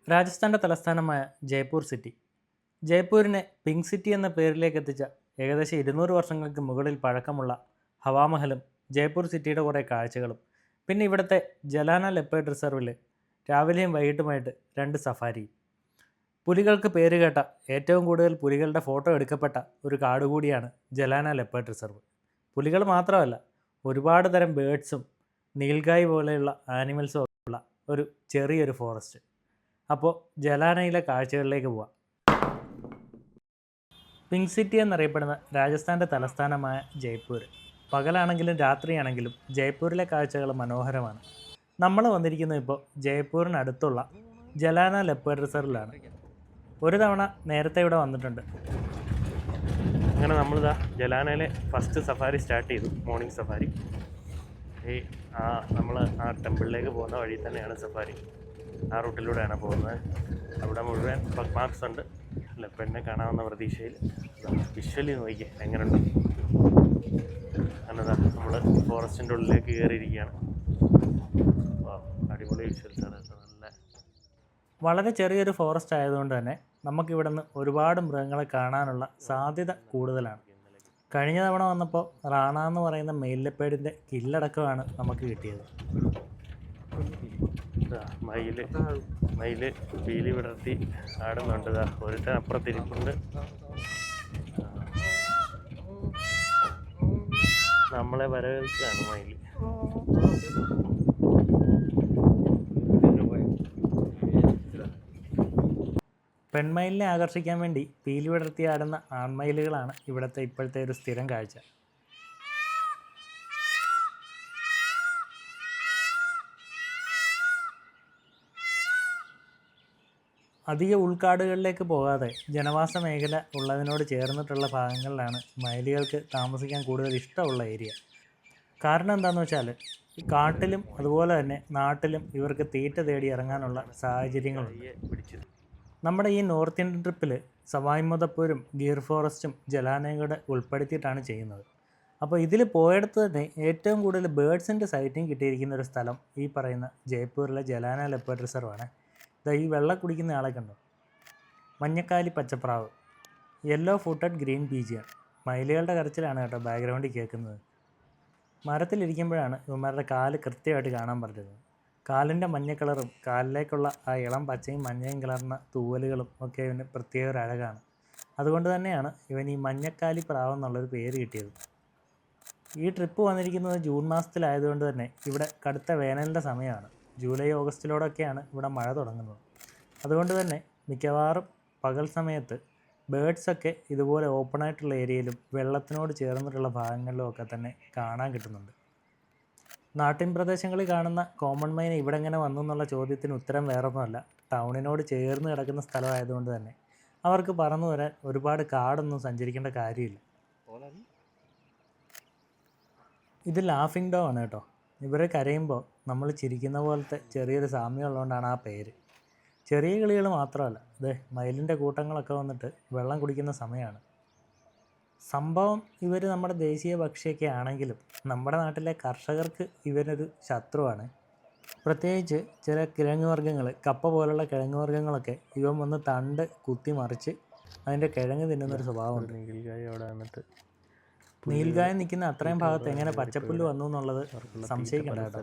രാജസ്ഥാൻ്റെ തലസ്ഥാനമായ Jaipur city. ജയ്പൂരിനെ pink city എന്ന പേരിലേക്ക് എത്തിച്ച ഏകദേശം 200 വർഷങ്ങൾക്ക് മുകളിൽ പഴക്കമുള്ള ഹവാമഹലും ജയ്പൂർ സിറ്റിയുടെ കുറേ കാഴ്ചകളും, പിന്നെ ഇവിടുത്തെ ജലാന ലെപ്പേർഡ് റിസർവിൽ രാവിലെയും വൈകിട്ടുമായിട്ട് 2 സഫാരിയും. പുലികൾക്ക് പേരുകേട്ട, ഏറ്റവും കൂടുതൽ പുലികളുടെ ഫോട്ടോ എടുക്കപ്പെട്ട ഒരു കാട് കൂടിയാണ് ജലാന ലെപ്പേർഡ് റിസർവ്. പുലികൾ മാത്രമല്ല, ഒരുപാട് തരം ബേഡ്സും നീൽഗായ് പോലെയുള്ള ആനിമൽസും ഒക്കെ ഉള്ള ഒരു ചെറിയൊരു ഫോറസ്റ്റ്. അപ്പോൾ ജലാനയിലെ കാഴ്ചകളിലേക്ക് പോവാം. പിങ്ക് സിറ്റി എന്നറിയപ്പെടുന്ന രാജസ്ഥാൻ്റെ തലസ്ഥാനമായ ജയ്പൂർ. പകലാണെങ്കിലും രാത്രിയാണെങ്കിലും ജയ്പൂരിലെ കാഴ്ചകൾ മനോഹരമാണ്. നമ്മൾ വന്നിരിക്കുന്നത് ഇപ്പോൾ ജയ്പൂരിനടുത്തുള്ള ജലാന ലെപ്പേർഡ് റിസർവിലാണ്. ഒരു തവണ നേരത്തെ ഇവിടെ വന്നിട്ടുണ്ട്. അങ്ങനെ നമ്മളിതാ ജലാനയിലെ ഫസ്റ്റ് സഫാരി സ്റ്റാർട്ട് ചെയ്തു, മോർണിംഗ് സഫാരി. നമ്മൾ ടെമ്പിളിലേക്ക് പോകുന്ന വഴി തന്നെയാണ് സഫാരി. ആ റൂട്ടിലൂടെയാണ് പോകുന്നത്. അവിടെ മുഴുവൻ ബഗ് മാർക്സ് ഉണ്ട്. ലെപ്പേർഡിനെ കാണാവുന്ന പ്രതീക്ഷയിൽ വിഷ്വലി നോക്കിയേ എങ്ങനെയുണ്ട്. എന്നതാ നമ്മൾ ഫോറസ്റ്റിൻ്റെ ഉള്ളിലേക്ക് കയറിയിരിക്കുകയാണ്. അടിപൊളി വിഷ്വൽസാണ്. നല്ല വളരെ ചെറിയൊരു ഫോറസ്റ്റ് ആയതുകൊണ്ട് തന്നെ നമുക്കിവിടെ നിന്ന് ഒരുപാട് മൃഗങ്ങളെ കാണാനുള്ള സാധ്യത കൂടുതലാണ്. കഴിഞ്ഞ തവണ വന്നപ്പോൾ റാണ എന്ന് പറയുന്ന മെയിൽ ലെപ്പേർഡിൻ്റെ കില്ലടക്കമാണ് നമുക്ക് കിട്ടിയത്. മയില് പീലി വിടർത്തി ആടുന്നുണ്ട്. ഒരുത്തൻ അപ്പുറത്തിരിപ്പുണ്ട്. നമ്മളെ വരവേൽക്കുകയാണ് മയില്. പെൺമയിലിനെ ആകർഷിക്കാൻ വേണ്ടി പീലി വിടർത്തി ആടുന്ന ആൺമയിലുകളാണ് ഇവിടുത്തെ ഇപ്പോഴത്തെ ഒരു സ്ഥിരം കാഴ്ച. അധിക ഉൾക്കാടുകളിലേക്ക് പോകാതെ ജനവാസ മേഖല ഉള്ളതിനോട് ചേർന്നിട്ടുള്ള ഭാഗങ്ങളിലാണ് മയിലുകൾക്ക് താമസിക്കാൻ കൂടുതൽ ഇഷ്ടമുള്ള ഏരിയ. കാരണം എന്താണെന്ന് വെച്ചാൽ, കാട്ടിലും അതുപോലെ തന്നെ നാട്ടിലും ഇവർക്ക് തീറ്റ തേടി ഇറങ്ങാനുള്ള സാഹചര്യങ്ങളുണ്ട്. നമ്മുടെ ഈ നോർത്ത് ഇന്ത്യൻ ട്രിപ്പിൽ സവായ് മധോപൂരും ഗീർ ഫോറസ്റ്റും ജലാനയും കൂടെ ഉൾപ്പെടുത്തിയിട്ടാണ് ചെയ്യുന്നത്. അപ്പോൾ ഇതിൽ പോയെടുത്ത് തന്നെ ഏറ്റവും കൂടുതൽ ബേഡ്സിൻ്റെ സൈറ്റിംഗ് കിട്ടിയിരിക്കുന്ന ഒരു സ്ഥലം ഈ പറയുന്ന ജയ്പൂരിലെ ജലാന ലെപ്പേർഡ് റിസർവാണ്. ഈ വെള്ള കുടിക്കുന്ന ആളെ കണ്ടോ? മഞ്ഞക്കാലി പച്ചപ്രാവ്, യെല്ലോ ഫൂട്ടഡ് ഗ്രീൻ പീജിയാണ്. മയിലുകളുടെ കരച്ചിലാണ് കേട്ടോ ബാക്ക്ഗ്രൗണ്ടിൽ കേൾക്കുന്നത്. മരത്തിലിരിക്കുമ്പോഴാണ് ഇവന്മാരുടെ കാല് കൃത്യമായിട്ട് കാണാൻ പറ്റുന്നത്. കാലിൻ്റെ മഞ്ഞ കളറും കാലിലേക്കുള്ള ആ ഇളം പച്ചയും മഞ്ഞയും കലർന്ന തൂവലുകളും ഒക്കെ ഇവന് പ്രത്യേക ഒരു അഴകാണ്. അതുകൊണ്ട് തന്നെയാണ് ഇവൻ ഈ മഞ്ഞക്കാലി പ്രാവ് എന്നുള്ളൊരു പേര് കിട്ടിയത്. ഈ ട്രിപ്പ് വന്നിരിക്കുന്നത് ജൂൺ മാസത്തിലായതുകൊണ്ട് തന്നെ ഇവിടെ കടുത്ത വേനലിൻ്റെ സമയമാണ്. ജൂലൈ ഓഗസ്റ്റിലോടൊക്കെയാണ് ഇവിടെ മഴ തുടങ്ങുന്നത്. അതുകൊണ്ട് തന്നെ മിക്കവാറും പകൽ സമയത്ത് ബേഡ്സൊക്കെ ഇതുപോലെ ഓപ്പണായിട്ടുള്ള ഏരിയയിലും വെള്ളത്തിനോട് ചേർന്നിട്ടുള്ള ഭാഗങ്ങളിലും ഒക്കെ തന്നെ കാണാൻ കിട്ടുന്നുണ്ട്. നാട്ടിൻ പ്രദേശങ്ങളിൽ കാണുന്ന കോമൺ മൈൻ ഇവിടെ എങ്ങനെ വന്നു എന്നുള്ള ചോദ്യത്തിന് ഉത്തരം വേറൊന്നുമല്ല. ടൗണിനോട് ചേർന്ന് കിടക്കുന്ന സ്ഥലമായതുകൊണ്ട് തന്നെ അവർക്ക് പറന്നു വരാൻ ഒരുപാട് കാടൊന്നും സഞ്ചരിക്കേണ്ട കാര്യമില്ല. ഇത് ലാഫിംഗ് ഡോ ആണ് കേട്ടോ. ഇവരെ കരയുമ്പോൾ നമ്മൾ ചിരിക്കുന്ന പോലത്തെ ചെറിയൊരു സാമ്യമുള്ളതുകൊണ്ടാണ് ആ പേര്. ചെറിയ കിളികൾ മാത്രമല്ല, മയിലിൻ്റെ കൂട്ടങ്ങളൊക്കെ വന്നിട്ട് വെള്ളം കുടിക്കുന്ന സമയമാണ്. സംഭവം ഇവർ നമ്മുടെ ദേശീയ പക്ഷിയൊക്കെ ആണെങ്കിലും നമ്മുടെ നാട്ടിലെ കർഷകർക്ക് ഇവരൊരു ശത്രുവാണ്. പ്രത്യേകിച്ച് ചില കിഴങ്ങ് വർഗ്ഗങ്ങൾ, കപ്പ പോലുള്ള കിഴങ്ങ് വർഗ്ഗങ്ങളൊക്കെ ഇവൻ വന്ന് തണ്ട് കുത്തി മറിച്ച് അതിൻ്റെ കിഴങ്ങ് തിന്നുന്നൊരു സ്വഭാവമുണ്ട്. അവിടെ വന്നിട്ട് നീൽഗായ നിൽക്കുന്ന അത്രയും ഭാഗത്ത് എങ്ങനെ പച്ചപ്പുല്ല് വന്നു എന്നുള്ളത് സംശയിക്കേണ്ട കേട്ടോ.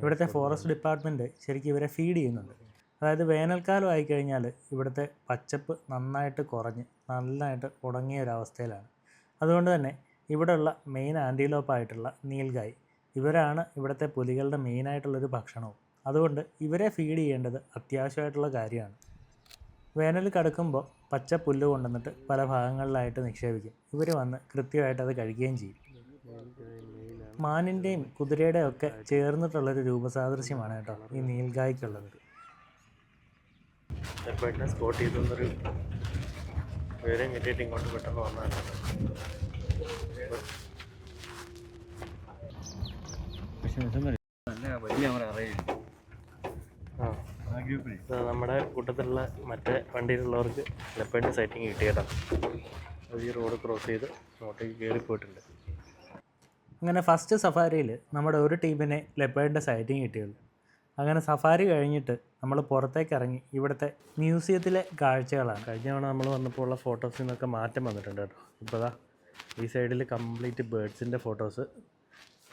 ഇവിടുത്തെ ഫോറസ്റ്റ് ഡിപ്പാർട്ട്മെൻറ്റ് ശരിക്കും ഇവരെ ഫീഡ് ചെയ്യുന്നുണ്ട്. അതായത് വേനൽക്കാലം ആയിക്കഴിഞ്ഞാൽ ഇവിടുത്തെ പച്ചപ്പ് നന്നായിട്ട് കുറഞ്ഞ് നന്നായിട്ട് ഉണങ്ങിയ ഒരവസ്ഥയിലാണ്. അതുകൊണ്ട് തന്നെ ഇവിടെയുള്ള മെയിൻ ആൻറ്റിലോപ്പായിട്ടുള്ള നീൽഗായ് ഇവരാണ് ഇവിടുത്തെ പുലികളുടെ മെയിനായിട്ടുള്ളൊരു ഭക്ഷണവും. അതുകൊണ്ട് ഇവരെ ഫീഡ് ചെയ്യേണ്ടത് അത്യാവശ്യമായിട്ടുള്ള കാര്യമാണ്. വേനൽ കടക്കുമ്പോൾ പച്ച പുല്ല് കൊണ്ടുവന്നിട്ട് പല ഭാഗങ്ങളിലായിട്ട് നിക്ഷേപിക്കും. ഇവർ വന്ന് കൃത്യമായിട്ട് അത് കഴിക്കുകയും ചെയ്യും. മാനിൻ്റെയും കുതിരയുടെയും ഒക്കെ ചേർന്നിട്ടുള്ളൊരു രൂപസാദൃശ്യമാണ് കേട്ടോ ഈ നീൽഗായ്ക്കുള്ളത്. സ്പോട്ട് ചെയ്തൊരു വിവരം കിട്ടിയിട്ട് ഇങ്ങോട്ട് പെട്ടെന്ന് വന്നതാണ്. നമ്മുടെ കൂട്ടത്തിലുള്ള മറ്റേ വണ്ടിയിലുള്ളവർക്ക് ലെപ്പേർഡ് സൈറ്റിങ് കിട്ടിയതാണ്. അത് ഈ റോഡ് ക്രോസ് ചെയ്ത് അങ്ങോട്ടേക്ക് കയറിപ്പോയിട്ടുണ്ട്. അങ്ങനെ ഫസ്റ്റ് സഫാരിയിൽ നമ്മുടെ ഒരു ടീമിനെ ലെപ്പേർഡിൻ്റെ സൈറ്റിങ് കിട്ടിയുള്ളൂ. അങ്ങനെ സഫാരി കഴിഞ്ഞിട്ട് നമ്മൾ പുറത്തേക്ക് ഇറങ്ങി ഇവിടുത്തെ മ്യൂസിയത്തിലെ കാഴ്ചകളാണ്. കഴിഞ്ഞ തവണ നമ്മൾ വന്നപ്പോൾ ഉള്ള ഫോട്ടോസിൽ നിന്നൊക്കെ മാറ്റം വന്നിട്ടുണ്ട് കേട്ടോ. ഇപ്പോൾ ദാ ഈ സൈഡിൽ കംപ്ലീറ്റ് ബേഡ്സിൻ്റെ ഫോട്ടോസ്,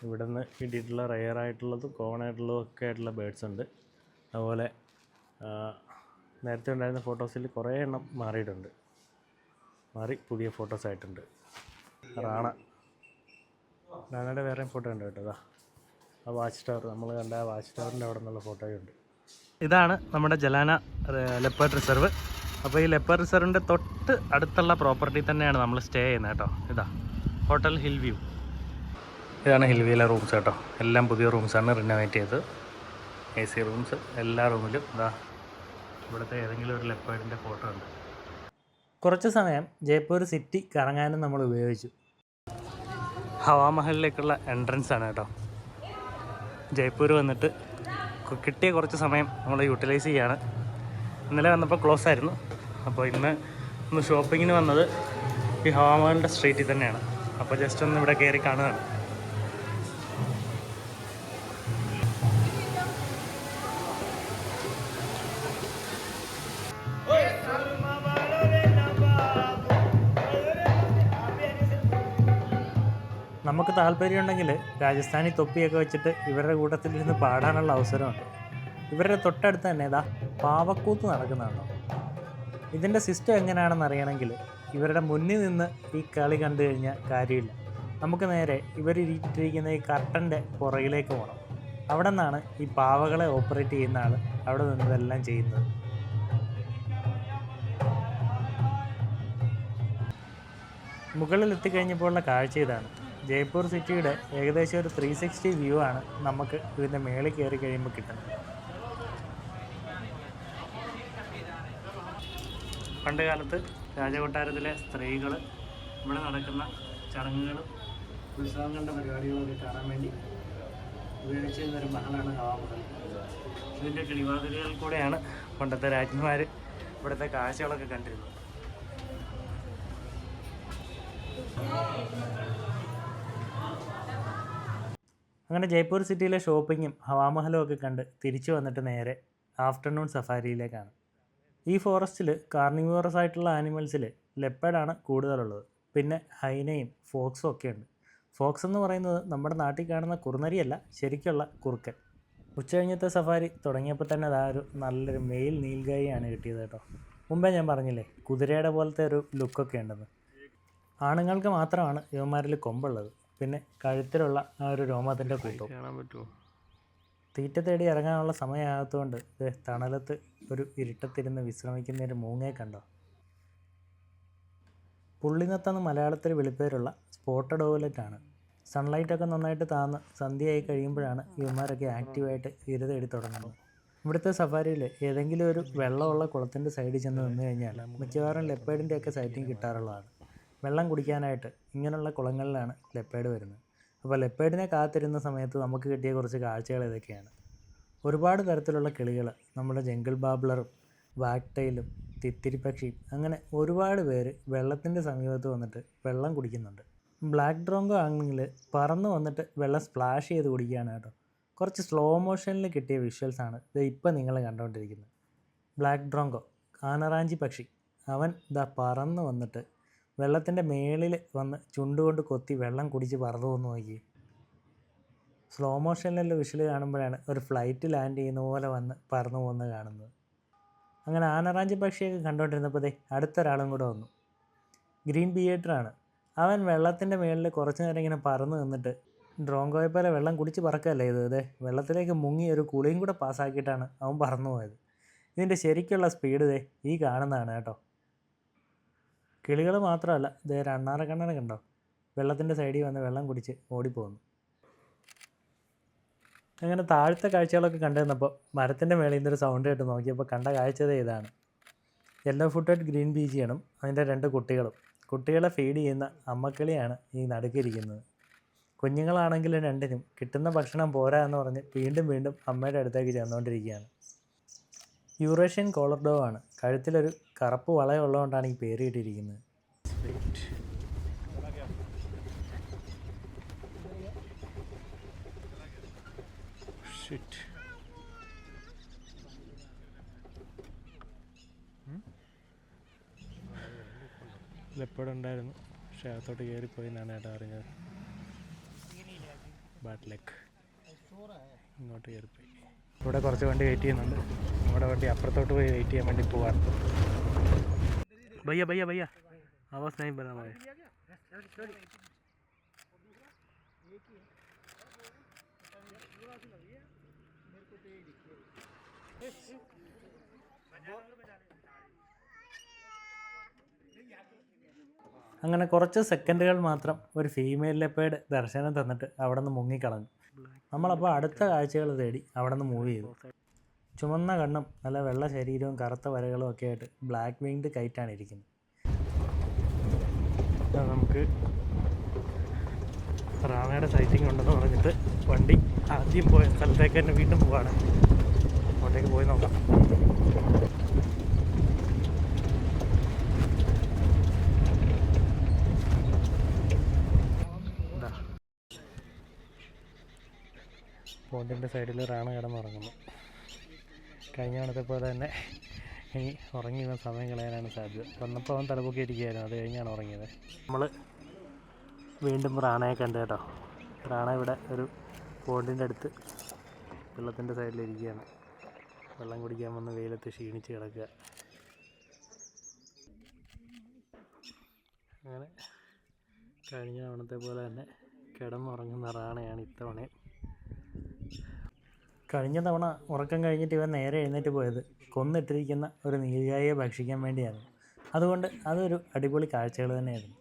ഇവിടെ നിന്ന് കിട്ടിയിട്ടുള്ള റെയർ ആയിട്ടുള്ളതും കോമൺ ആയിട്ടുള്ളതും ഒക്കെ ആയിട്ടുള്ള ബേഡ്സ് ഉണ്ട്. അതുപോലെ നേരത്തെ ഉണ്ടായിരുന്ന ഫോട്ടോസിൽ കുറേ എണ്ണം മാറിയിട്ടുണ്ട്, മാറി പുതിയ ഫോട്ടോസ് ആയിട്ടുണ്ട്. റാണയുടെ വേറെയും ഫോട്ടോ ഉണ്ട് കേട്ടോ. അതാ ആ വാച്ച് ടവർ, നമ്മൾ കണ്ട ആ വാച്ച് ടവറിൻ്റെ അവിടെ നിന്നുള്ള ഫോട്ടോയുണ്ട്. ഇതാണ് നമ്മുടെ ജലാന ലെപ്പേർഡ് റിസർവ്. അപ്പോൾ ഈ ലെപ്പേർഡ് റിസർവിൻ്റെ തൊട്ട് അടുത്തുള്ള പ്രോപ്പർട്ടി തന്നെയാണ് നമ്മൾ സ്റ്റേ ചെയ്യുന്നത് കേട്ടോ. ഇതാ ഹോട്ടൽ ഹിൽ വ്യൂ. ഇതാണ് ഹിൽ വ്യൂയിലെ റൂംസ് കേട്ടോ. എല്ലാം പുതിയ റൂംസാണ് റിനോവേറ്റ് ചെയ്തത്. AC റൂംസ് എല്ലാ റൂമിലും. ഇതാ ഇവിടുത്തെ ഏതെങ്കിലും ഒരു ലെപ്പേർഡിൻ്റെ ഫോട്ടോ ഉണ്ട്. കുറച്ച് സമയം ജയ്പൂർ സിറ്റി കറങ്ങാനും നമ്മൾ ഉപയോഗിച്ചു. ഹവാമഹലിലേക്കുള്ള എൻട്രൻസ് ആണ് കേട്ടോ. ജയ്പൂർ വന്നിട്ട് കിട്ടിയ കുറച്ച് സമയം നമ്മൾ യൂട്ടിലൈസ് ചെയ്യാണ്. ഇന്നലെ വന്നപ്പോൾ ക്ലോസ് ആയിരുന്നു. അപ്പോൾ ഇന്ന് ഷോപ്പിങ്ങിന് വന്നത് ഈ ഹവാമഹലിൻ്റെ സ്ട്രീറ്റിൽ തന്നെയാണ്. അപ്പോൾ ജസ്റ്റ് ഒന്ന് ഇവിടെ കയറി കാണുകയാണ്. നമുക്ക് താല്പര്യമുണ്ടെങ്കിൽ രാജസ്ഥാനി തൊപ്പിയൊക്കെ വെച്ചിട്ട് ഇവരുടെ കൂട്ടത്തിലിരുന്ന് പാടാനുള്ള അവസരമുണ്ട്. ഇവരുടെ തൊട്ടടുത്ത് തന്നെ ഇതാ പാവക്കൂത്ത് നടക്കുന്നുണ്ടോ. ഇതിൻ്റെ സിസ്റ്റം എങ്ങനെയാണെന്ന് അറിയണമെങ്കിൽ ഇവരുടെ മുന്നിൽ നിന്ന് ഈ കളി കണ്ടു കഴിഞ്ഞാൽ കാര്യമില്ല. നമുക്ക് നേരെ ഇവരിട്ടിരിക്കുന്ന ഈ കർട്ടൻ്റെ പുറകിലേക്ക് പോകണം. അവിടെ നിന്നാണ് ഈ പാവകളെ ഓപ്പറേറ്റ് ചെയ്യുന്ന ആൾ അവിടെ നിന്ന് ഇതെല്ലാം ചെയ്യുന്നത്. മുകളിൽ എത്തിക്കഴിഞ്ഞപ്പോഴുള്ള കാഴ്ച ഇതാണ്. ജയ്പൂർ സിറ്റിയുടെ ഏകദേശം ഒരു 360 വ്യൂ ആണ് നമുക്ക് ഇതിൻ്റെ മേളിൽ കയറി കഴിയുമ്പോൾ കിട്ടുന്നത്. പണ്ട് കാലത്ത് രാജകൊട്ടാരത്തിലെ സ്ത്രീകൾ ഇവിടെ നടക്കുന്ന ചടങ്ങുകളും ഉത്സവങ്ങളുടെ പരിപാടികളൊക്കെ കാണാൻ വേണ്ടി ഉപയോഗിച്ചിരുന്നൊരു മഹലാണ് ഹവാമഹൽ. ഇതിൻ്റെ കിളിവാതിലുകളിൽ കൂടെയാണ് പണ്ടത്തെ രാജ്ഞിമാർ ഇവിടുത്തെ കാഴ്ചകളൊക്കെ കണ്ടിരുന്നത്. അങ്ങനെ ജയ്പൂർ സിറ്റിയിലെ ഷോപ്പിങ്ങും ഹവാമഹലും ഒക്കെ കണ്ട് തിരിച്ചു വന്നിട്ട് നേരെ ആഫ്റ്റർനൂൺ സഫാരിയിലേക്കാണ്. ഈ ഫോറസ്റ്റിൽ കാർണിവോറസ് ആയിട്ടുള്ള ആനിമൽസിൽ ലെപ്പേഡാണ് കൂടുതലുള്ളത്. പിന്നെ ഹൈനയും ഫോക്സും ഒക്കെ ഉണ്ട്. ഫോക്സ് എന്ന് പറയുന്നത് നമ്മുടെ നാട്ടിൽ കാണുന്ന കുറുനരിയല്ല, ശരിക്കുള്ള കുറുക്കൻ. ഉച്ചകഴിഞ്ഞത്തെ സഫാരി തുടങ്ങിയപ്പോൾ തന്നെ അതാ ഒരു നല്ലൊരു മെയിൽ നീൽഗായിയാണ് കിട്ടിയത് കേട്ടോ. മുമ്പേ ഞാൻ പറഞ്ഞില്ലേ കുതിരയുടെ പോലത്തെ ഒരു ലുക്കൊക്കെ ഉണ്ടെന്ന്. ആണുങ്ങൾക്ക് മാത്രമാണ് യുവന്മാരിൽ കൊമ്പുള്ളത്. പിന്നെ കഴുത്തിലുള്ള ആ ഒരു രോമത്തിൻ്റെ കൂട്ടം കാണാൻ പറ്റുമോ. തീറ്റ തേടി ഇറങ്ങാനുള്ള സമയമാകത്തുകൊണ്ട് തണലത്ത് ഒരു ഇരുട്ടത്തിരുന്ന് വിശ്രമിക്കുന്ന ഒരു മൂങ്ങയെ കണ്ടോ. പുള്ളിനത്തെന്ന് മലയാളത്തിൽ വിളിപ്പേരുള്ള സ്പോട്ടഡ് ഓവലറ്റാണ്. സൺലൈറ്റൊക്കെ നന്നായിട്ട് താന്ന് സന്ധ്യയായി കഴിയുമ്പോഴാണ് ഇവന്മാരൊക്കെ ആക്റ്റീവായിട്ട് ഇര തേടി തുടങ്ങുന്നത്. ഇവിടുത്തെ സഫാരിയിൽ ഏതെങ്കിലും ഒരു വെള്ളമുള്ള കുളത്തിൻ്റെ സൈഡിൽ ചെന്ന് നിന്ന് കഴിഞ്ഞാൽ മിക്കവാറും ലെപ്പേഡിൻ്റെയൊക്കെ സൈറ്റിങ് കിട്ടാറുള്ളതാണ്. വെള്ളം കുടിക്കാനായിട്ട് ഇങ്ങനെയുള്ള കുളങ്ങളിലാണ് ലെപ്പേഡ് വരുന്നത്. അപ്പോൾ ലെപ്പേഡിനെ കാത്തിരുന്ന സമയത്ത് നമുക്ക് കിട്ടിയ കുറച്ച് കാഴ്ചകൾ ഇതൊക്കെയാണ്. ഒരുപാട് തരത്തിലുള്ള കിളികൾ, നമ്മുടെ ജംഗിൾ ബാബ്ലറും വാക്ടൈലും തിത്തിരിപ്പക്ഷിയും അങ്ങനെ ഒരുപാട് പേര് വെള്ളത്തിൻ്റെ സമീപത്ത് വന്നിട്ട് വെള്ളം കുടിക്കുന്നുണ്ട്. ബ്ലാക്ക് ഡ്രോങ്കോ ആണെങ്കിൽ പറന്ന് വന്നിട്ട് വെള്ളം സ്പ്ലാഷ് ചെയ്ത് കുടിക്കുകയാണ് കേട്ടോ. കുറച്ച് സ്ലോ മോഷനിൽ കിട്ടിയ വിഷ്വൽസാണ് ഇത് ഇപ്പം നിങ്ങൾ കണ്ടുകൊണ്ടിരിക്കുന്നത്. ബ്ലാക്ക് ഡ്രോങ്കോ ആനറാഞ്ചി പക്ഷി, അവൻ ഇതാ പറന്ന് വന്നിട്ട് വെള്ളത്തിൻ്റെ മേളിൽ വന്ന് ചുണ്ടുകൊണ്ട് കൊത്തി വെള്ളം കുടിച്ച് പറന്നു വന്ന് നോക്കി. സ്ലോ മോഷനിലുള്ള വിഷ്വൽ കാണുമ്പോഴാണ് ഒരു ഫ്ലൈറ്റ് ലാൻഡ് ചെയ്യുന്ന പോലെ വന്ന് പറന്നു പോകുന്നത് കാണുന്നത്. അങ്ങനെ ആനറാഞ്ചി പക്ഷിയൊക്കെ കണ്ടുകൊണ്ടിരുന്നപ്പോൾ അടുത്തൊരാളും കൂടെ വന്നു. ഗ്രീൻ ബിയേറ്ററാണ്. അവൻ വെള്ളത്തിൻ്റെ മേളിൽ കുറച്ച് നേരം ഇങ്ങനെ പറന്ന് നിന്നിട്ട് ഡ്രോങ്കോയെ പോലെ വെള്ളം കുടിച്ച് പറക്കല്ലേ ഇത്. വെള്ളത്തിലേക്ക് മുങ്ങി ഒരു കുളിയും കൂടെ പാസ്സാക്കിയിട്ടാണ് അവൻ പറന്നു പോയത്. ഇതിൻ്റെ ശരിക്കുള്ള സ്പീഡ് ഈ കാണുന്നതാണ് കേട്ടോ. കിളികൾ മാത്രമല്ല, രണ്ണാറക്കണ്ണനെ കണ്ടോ, വെള്ളത്തിൻ്റെ സൈഡിൽ വന്ന് വെള്ളം കുടിച്ച് ഓടിപ്പോകുന്നു. അങ്ങനെ താഴത്തെ കാഴ്ചകളൊക്കെ കണ്ടു നിന്നപ്പോൾ മരത്തിൻ്റെ മേളിൽ നിന്നൊരു സൗണ്ട് കേട്ട് നോക്കിയപ്പോൾ കണ്ട കാഴ്ച ഇതാണ്. യെല്ലോ ഫുട്ടഡ് ഗ്രീൻ ബീജിയണും അതിൻ്റെ 2 കുട്ടികളും. കുട്ടികളെ ഫീഡ് ചെയ്യുന്ന അമ്മക്കിളിയാണ് ഈ നടുക്കിരിക്കുന്നത്. കുഞ്ഞുങ്ങളാണെങ്കിലും രണ്ടിനും കിട്ടുന്ന ഭക്ഷണം പോരാ എന്ന് പറഞ്ഞ് വീണ്ടും വീണ്ടും അമ്മയുടെ അടുത്തേക്ക് ചെന്നുകൊണ്ടിരിക്കുകയാണ്. യൂറേഷ്യൻ കോളർ ഡോ ആണ്. കഴുത്തിലൊരു കറുപ്പ് വളയുള്ളതുകൊണ്ടാണ് ഈ പേര് കിട്ടിയിരിക്കുന്നത്. ലെപ്പേർഡ് ഉണ്ടായിരുന്നു, പക്ഷേ അകത്തോട്ട് കയറിപ്പോയി എന്നാണ് ഏട്ടാ അറിഞ്ഞത്. Bad luck. ഇങ്ങോട്ട് കയറിപ്പോയി. ഇവിടെ കുറച്ച് വണ്ടി വെയിറ്റ് ചെയ്യുന്നുണ്ട്. നമ്മുടെ വണ്ടി അപ്പുറത്തോട്ട് പോയി വെയിറ്റ് ചെയ്യാൻ വേണ്ടി പോവാണ്. ഭയ്യ ഭയ്യ ഭയ്യ ആവാസ് नहीं बना भाई. അങ്ങനെ കുറച്ച് സെക്കൻഡുകൾ മാത്രം ഒരു ഫീമെയിൽ ലെപ്പേർഡ് ദർശനം തന്നിട്ട് അവിടെ നിന്ന് മുങ്ങിക്കളഞ്ഞു. നമ്മളപ്പോൾ അടുത്ത കാഴ്ചകൾ തേടി അവിടെ നിന്ന് മൂവ് ചെയ്തു. ചുമന്ന കണ്ണും നല്ല വെള്ള ശരീരവും കറുത്ത വരകളും ഒക്കെ ആയിട്ട് ബ്ലാക്ക് വിങ്ഡ് കൈറ്റാണ് ഇരിക്കുന്നത്. നമുക്ക് റാണയുടെ സൈറ്റിംഗ് ഉണ്ടെന്ന് പറഞ്ഞിട്ട് വണ്ടി ആദ്യം പോയ സ്ഥലത്തേക്ക് തന്നെ വീണ്ടും പോവാണ്. അങ്ങോട്ടേക്ക് പോയി നോക്കാം. പോണ്ടിൻ്റെ സൈഡിൽ റാണ കിടന്നുറങ്ങുന്നു. കഴിഞ്ഞ തവണത്തെ പോലെ തന്നെ ഇനി ഉറങ്ങി വന്ന സമയം കളയാനാണ് സാധ്യത. വന്നപ്പോൾ അവൻ തലപൊക്കി ഇരിക്കുകയായിരുന്നു, അത് കഴിഞ്ഞാണ് ഉറങ്ങിയത്. നമ്മൾ വീണ്ടും റാണയെ കണ്ടു കേട്ടോ. റാണ ഇവിടെ ഒരു പോണ്ടിൻ്റെ അടുത്ത് വെള്ളത്തിൻ്റെ സൈഡിലിരിക്കുകയാണ്. വെള്ളം കുടിക്കാൻ വന്ന് വെയിലത്ത് ക്ഷീണിച്ച് കിടക്കുക. അങ്ങനെ കഴിഞ്ഞ തവണത്തെ പോലെ തന്നെ കിടന്നുറങ്ങുന്ന റാണയാണ് ഇത്തവണ. കഴിഞ്ഞ തവണ ഉറക്കം കഴിഞ്ഞിട്ട് ഇവൻ നേരെ എഴുന്നേറ്റ് പോയത് കൊന്നിട്ടിരിക്കുന്ന ഒരു നീലികായെ ഭക്ഷിക്കാൻ വേണ്ടിയായിരുന്നു. അതുകൊണ്ട് അതൊരു അടിപൊളി കാഴ്ചകൾ തന്നെയായിരുന്നു.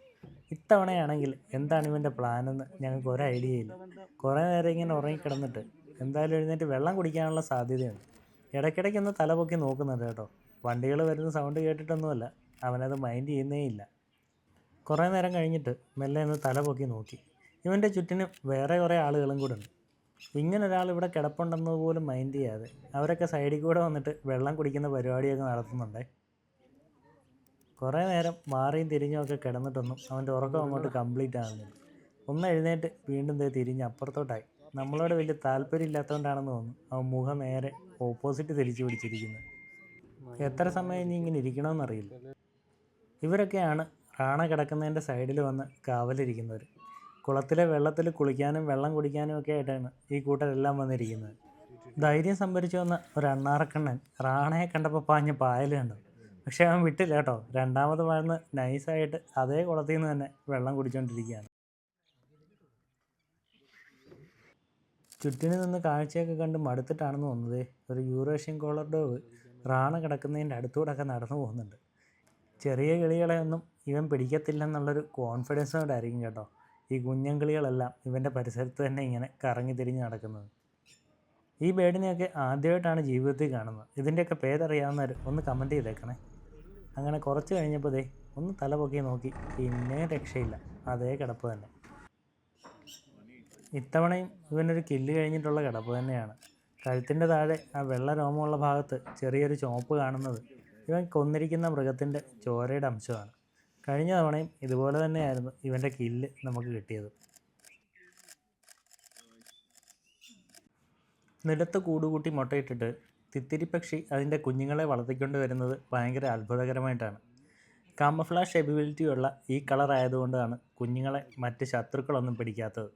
ഇത്തവണയാണെങ്കിൽ എന്താണ് ഇവൻ്റെ പ്ലാനെന്ന് ഞങ്ങൾക്ക് ഒരു ഐഡിയ ഇല്ല. കുറേ നേരം ഇങ്ങനെ ഉറങ്ങിക്കിടന്നിട്ട് എന്തായാലും എഴുന്നേറ്റ് വെള്ളം കുടിക്കാനുള്ള സാധ്യതയുണ്ട്. ഇടയ്ക്കിടയ്ക്കൊന്ന് തലപൊക്കി നോക്കുന്നുണ്ട് കേട്ടോ. വണ്ടികൾ വരുന്ന സൗണ്ട് കേട്ടിട്ടൊന്നുമല്ല, അവനത് മൈൻഡ് ചെയ്യുന്നേ ഇല്ല. കുറേ നേരം കഴിഞ്ഞിട്ട് മെല്ലെ ഒന്ന് തലപൊക്കി നോക്കി. ഇവൻ്റെ ചുറ്റിനും വേറെ കുറേ ആളുകളും കൂടെ ഉണ്ട്. ഇങ്ങനൊരാൾ ഇവിടെ കിടപ്പുണ്ടെന്നത് പോലും മൈൻഡ് ചെയ്യാതെ അവരൊക്കെ സൈഡിൽ കൂടെ വന്നിട്ട് വെള്ളം കുടിക്കുന്ന പരിപാടിയൊക്കെ നടത്തുന്നുണ്ടേ. കുറേ നേരം മാറിയും തിരിഞ്ഞുമൊക്കെ കിടന്നിട്ടൊന്നും അവൻ്റെ ഉറക്കം അങ്ങോട്ട് കംപ്ലീറ്റ് ആകുന്നില്ല. ഒന്ന് എഴുന്നേറ്റ് വീണ്ടും തിരിഞ്ഞ് അപ്പുറത്തോട്ടായി. നമ്മളോട് വലിയ താല്പര്യം ഇല്ലാത്തതുകൊണ്ടാണെന്ന് തോന്നുന്നു അവൻ മുഖം നേരെ ഓപ്പോസിറ്റ് തിരിച്ചു പിടിച്ചിരിക്കുന്നത്. എത്ര സമയം ഇനി ഇങ്ങനെ ഇരിക്കണമെന്നറിയില്ല. ഇവരൊക്കെയാണ് റാണ കിടക്കുന്നതിൻ്റെ സൈഡിൽ വന്ന് കാവലിരിക്കുന്നവർ. കുളത്തിലെ വെള്ളത്തിൽ കുളിക്കാനും വെള്ളം കുടിക്കാനും ഒക്കെ ആയിട്ടാണ് ഈ കൂട്ടരെല്ലാം വന്നിരിക്കുന്നത്. ധൈര്യം സംഭരിച്ചു വന്ന ഒരു അണ്ണാറക്കണ്ണൻ റാണയെ കണ്ടപ്പോൾ പാഞ്ഞ പായൽ കണ്ടു. പക്ഷേ അവൻ വിട്ടില്ല കേട്ടോ. രണ്ടാമത് വളർന്ന് നൈസായിട്ട് അതേ കുളത്തിൽ നിന്ന് തന്നെ വെള്ളം കുടിച്ചുകൊണ്ടിരിക്കുകയാണ്. ചുറ്റിന് നിന്ന് കാഴ്ചയൊക്കെ കണ്ട് മടുത്തിട്ടാണെന്ന് തോന്നുന്നത് ഒരു യൂറേഷ്യൻ കോളർ ഡോഗ് റാണ കിടക്കുന്നതിൻ്റെ അടുത്തൂടെയൊക്കെ നടന്നു പോകുന്നുണ്ട്. ചെറിയ കിളികളെയൊന്നും ഇവൻ പിടിക്കത്തില്ലെന്നുള്ളൊരു കോൺഫിഡൻസോടായിരിക്കും കേട്ടോ ഈ കുഞ്ഞൻകിളികളെല്ലാം ഇവൻ്റെ പരിസരത്ത് തന്നെ ഇങ്ങനെ കറങ്ങി തിരിഞ്ഞ് നടക്കുന്നത്. ഈ ബേഡിനെയൊക്കെ ആദ്യമായിട്ടാണ് ജീവിതത്തിൽ കാണുന്നത്. ഇതിൻ്റെയൊക്കെ പേരറിയാവുന്നവർ ഒന്ന് കമൻറ്റ് ചെയ്തേക്കണേ. അങ്ങനെ കുറച്ച് കഴിഞ്ഞപ്പോൾ ഒന്ന് തല പൊക്കി നോക്കി, പിന്നെ രക്ഷയില്ല, അതേ കിടപ്പ് തന്നെ. ഇത്തവണയും ഇവനൊരു കില്ല് കഴിഞ്ഞിട്ടുള്ള കിടപ്പ് തന്നെയാണ്. കഴുത്തിൻ്റെ താഴെ ആ വെള്ള രോമമുള്ള ഭാഗത്ത് ചെറിയൊരു ചുവപ്പ് കാണുന്നത് ഇവൻ കൊന്നിരിക്കുന്ന മൃഗത്തിൻ്റെ ചോരയുടെ അംശമാണ്. കഴിഞ്ഞ തവണയും ഇതുപോലെ തന്നെയായിരുന്നു ഇവൻ്റെ കില്ല് നമുക്ക് കിട്ടിയത്. നിലത്ത് കൂടുകൂട്ടി മുട്ടയിട്ടിട്ട് തിത്തിരിപ്പക്ഷി അതിൻ്റെ കുഞ്ഞുങ്ങളെ വളർത്തിക്കൊണ്ട് വരുന്നത് ഭയങ്കര അത്ഭുതകരമായിട്ടാണ്. കാമഫ്ലാഷ് എബിലിറ്റിയുള്ള ഈ കളറായതുകൊണ്ടാണ് കുഞ്ഞുങ്ങളെ മറ്റ് ശത്രുക്കളൊന്നും പിടിക്കാത്തത്.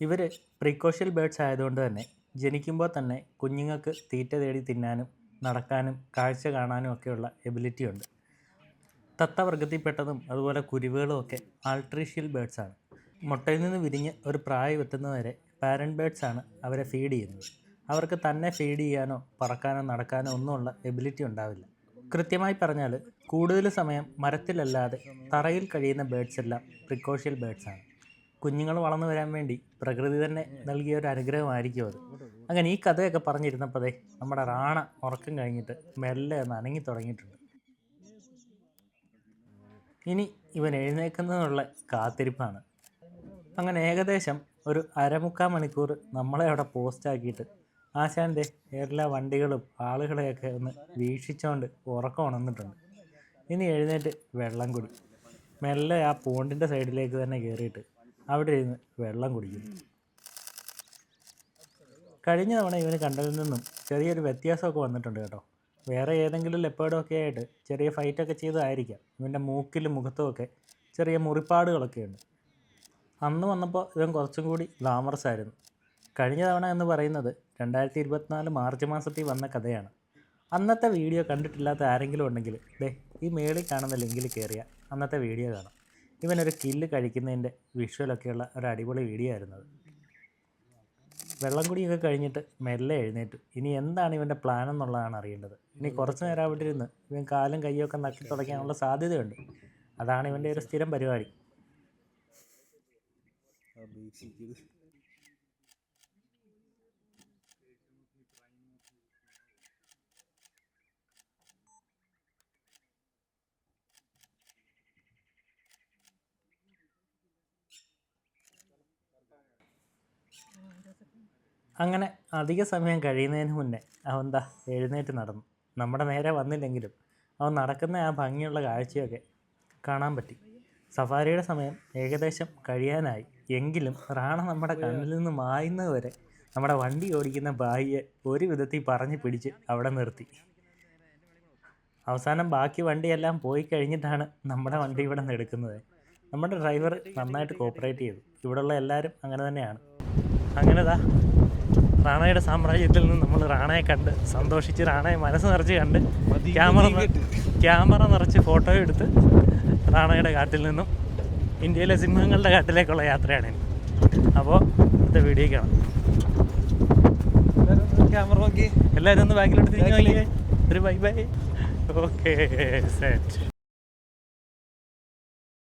ഇവർ പ്രീക്കോഷ്യൽ ബേഡ്സ് ആയതുകൊണ്ട് തന്നെ ജനിക്കുമ്പോൾ തന്നെ കുഞ്ഞുങ്ങൾക്ക് തീറ്റ തേടി തിന്നാനും നടക്കാനും കാഴ്ച കാണാനും ഒക്കെയുള്ള എബിലിറ്റി ഉണ്ട്. തത്തവർഗത്തിൽപ്പെട്ടതും അതുപോലെ കുരുവികളും ഒക്കെ ആൾട്രീഷ്യൽ ബേഡ്സാണ്. മുട്ടയിൽ നിന്ന് വിരിഞ്ഞ് ഒരു പ്രായം എത്തുന്നവരെ പാരൻറ്റ് ബേഡ്സാണ് അവരെ ഫീഡ് ചെയ്യുന്നത്. അവർക്ക് തന്നെ ഫീഡ് ചെയ്യാനോ പറക്കാനോ നടക്കാനോ ഒന്നുമുള്ള എബിലിറ്റി ഉണ്ടാവില്ല. കൃത്യമായി പറഞ്ഞാൽ കൂടുതൽ സമയം മരത്തിലല്ലാതെ തറയിൽ കഴിയുന്ന ബേഡ്സ് എല്ലാം പ്രിക്കോഷ്യൽ ബേഡ്സാണ്. കുഞ്ഞുങ്ങൾ വളർന്നു വരാൻ വേണ്ടി പ്രകൃതി തന്നെ നൽകിയ ഒരു അനുഗ്രഹമായിരിക്കും അത്. അങ്ങനെ ഈ കഥയൊക്കെ പറഞ്ഞിരുന്നപ്പോഴേ നമ്മുടെ റാണ ഉറക്കം കഴിഞ്ഞിട്ട് മെല്ലെ ഒന്ന് അനങ്ങി തുടങ്ങിയിട്ടുണ്ട്. ഇനി ഇവൻ എഴുന്നേൽക്കുന്നതിനുള്ള കാത്തിരിപ്പാണ്. അങ്ങനെ ഏകദേശം ഒരു അരമുക്കാൽ മണിക്കൂർ നമ്മളെ അവിടെ പോസ്റ്റാക്കിയിട്ട് ആശാൻ്റെ എല്ലാ വണ്ടികളും ആളുകളെയൊക്കെ ഒന്ന് വീക്ഷിച്ചുകൊണ്ട് ഉറക്കം ഉണർന്നിട്ടുണ്ട്. ഇനി എഴുന്നേറ്റ് വെള്ളം കുടി. മെല്ലെ ആ പോണ്ടിൻ്റെ സൈഡിലേക്ക് തന്നെ കയറിയിട്ട് അവിടെ ഇരുന്ന് വെള്ളം കുടിക്കുന്നു. കഴിഞ്ഞ തവണ ഇവന് കണ്ടതിൽ നിന്നും ചെറിയൊരു വ്യത്യാസമൊക്കെ വന്നിട്ടുണ്ട് കേട്ടോ. വേറെ ഏതെങ്കിലും ലെപ്പേർഡും ഒക്കെ ആയിട്ട് ചെറിയ ഫൈറ്റൊക്കെ ചെയ്തതായിരിക്കാം. ഇവൻ്റെ മൂക്കിലും മുഖത്തുമൊക്കെ ചെറിയ മുറിപ്പാടുകളൊക്കെ ഉണ്ട്. അന്ന് വന്നപ്പോൾ ഇവൻ കുറച്ചും കൂടി ഗ്ലാമറസ് ആയിരുന്നു. കഴിഞ്ഞ തവണ എന്ന് പറയുന്നത് 2024 മാർച്ച് മാസത്തിൽ വന്ന കഥയാണ്. അന്നത്തെ വീഡിയോ കണ്ടിട്ടില്ലാത്ത ആരെങ്കിലും ഉണ്ടെങ്കിൽ ഈ മേളിൽ കാണുന്ന ലിങ്കിൽ കയറിയാൽ അന്നത്തെ വീഡിയോ കാണാം. ഇവനൊരു കില്ല് കഴിക്കുന്നതിൻ്റെ വിഷ്വലൊക്കെയുള്ള ഒരു അടിപൊളി വീഡിയോ ആയിരുന്നത്. വെള്ളം കുടിയൊക്കെ കഴിഞ്ഞിട്ട് മെല്ലെ എഴുന്നേറ്റു. ഇനി എന്താണ് ഇവൻ്റെ പ്ലാൻ എന്നുള്ളതാണ് അറിയേണ്ടത്. ഇനി കുറച്ച് നേരം അവിടെ ഇരുന്ന് ഇവൻ കാലും കൈയൊക്കെ നക്കി തുടയ്ക്കാനുള്ള സാധ്യതയുണ്ട്. അതാണ് ഇവൻ്റെ ഒരു സ്ഥിരം പരിപാടി. അങ്ങനെ അധിക സമയം കഴിയുന്നതിന് മുന്നേ അവൻ എഴുന്നേറ്റ് നടന്നു. നമ്മുടെ നേരെ വന്നില്ലെങ്കിലും അവൻ നടക്കുന്ന ആ ഭംഗിയുള്ള കാഴ്ചയൊക്കെ കാണാൻ പറ്റി. സഫാരിയുടെ സമയം ഏകദേശം കഴിയാനായി. എങ്കിലും റാണ നമ്മുടെ കണ്ണിൽ നിന്ന് മായുന്നതുവരെ നമ്മുടെ വണ്ടി ഓടിക്കുന്ന ഭായിയെ ഒരു വിധത്തിൽ പറഞ്ഞു പിടിച്ച് അവിടെ നിർത്തി. അവസാനം ബാക്കി വണ്ടിയെല്ലാം പോയി കഴിഞ്ഞിട്ടാണ് നമ്മുടെ വണ്ടി ഇവിടെ നിന്ന് എടുക്കുന്നത്. നമ്മുടെ ഡ്രൈവർ നന്നായിട്ട് കോപ്പറേറ്റ് ചെയ്തു. ഇവിടെയുള്ള എല്ലാവരും അങ്ങനെ തന്നെയാണ്. അങ്ങനെ റാണയുടെ സാമ്രാജ്യത്തിൽ നിന്ന് നമ്മൾ റാണയെ കണ്ട് സന്തോഷിച്ച് റാണയെ മനസ്സ് നിറച്ച് കണ്ട് ക്യാമറ നിറച്ച് ഫോട്ടോ എടുത്ത് റാണയുടെ കാട്ടിൽ നിന്നും ഇന്ത്യയിലെ സിംഹങ്ങളുടെ കാട്ടിലേക്കുള്ള യാത്രയാണ്. അപ്പോൾ അടുത്ത വീഡിയോ കാണാം. എല്ലാവരും ഒന്ന് ബാക്കിലോട്ട് തിരിഞ്ഞു നോക്കിയേ. ഒരു ബൈ ബൈ. Okay set.